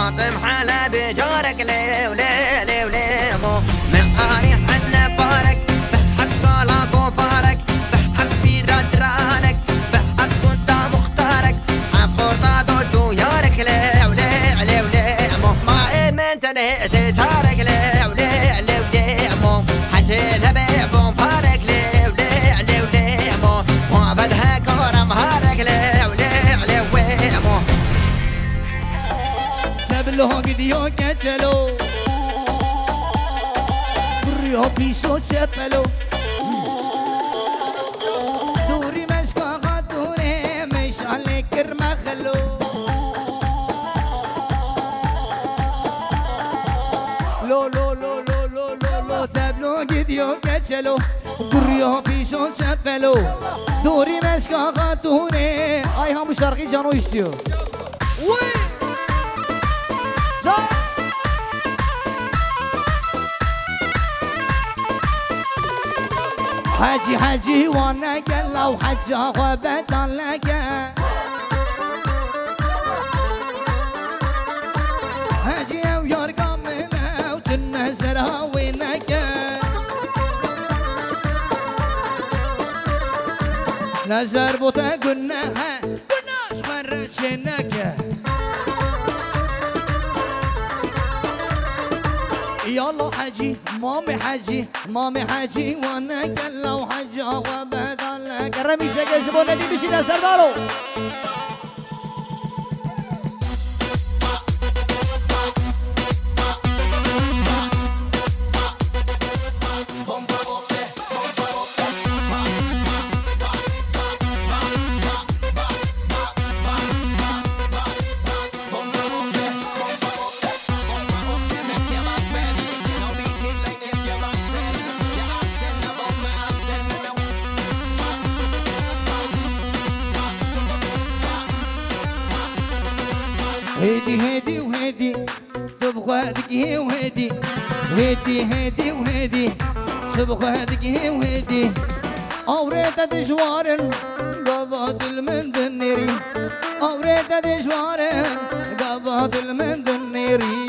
فاطم حلا بجارك ليه وليه ليه وليه مو من أريح عنا بارك بحق صلاة وفارك بحق في ردرانك بحق كنت مختارك عن خرطة دوستو يارك ليه وليه ليه وليه مو ما من تنهي ستارك ليه وليه ليه وليه مو حجي لبيب ومبارك ليه وليه ليه وليه مو وعبدها كورم هارك ليه وليه ليه وليه مو سبلو قديو كتلو بريو بيسو تشبلو دوري مشكا غدوري مش عليك كرمخلو لو لو لو لو لو لو لو سبلو قديو كتلو بريو بيسو تشبلو دوري مشكا غدوري اي هم شرقي جانو يشتيو وي حاجي حاجي وانا قلا وحجا غابت لك حاجي ويرقى منها وتنزلها وينك نزر بوتا قلناها قلنا صغرت شنك يلا حجي مامي حجي وانا كلا وحجا وبدلك الرمي سجل زبون دي بسينا سردارو هدي وهدي تبغادك وهدي هدي وهدي تبغادك وهدي أوريت دجوار قبض المندنيري أوريت دجوار قبض المندنيري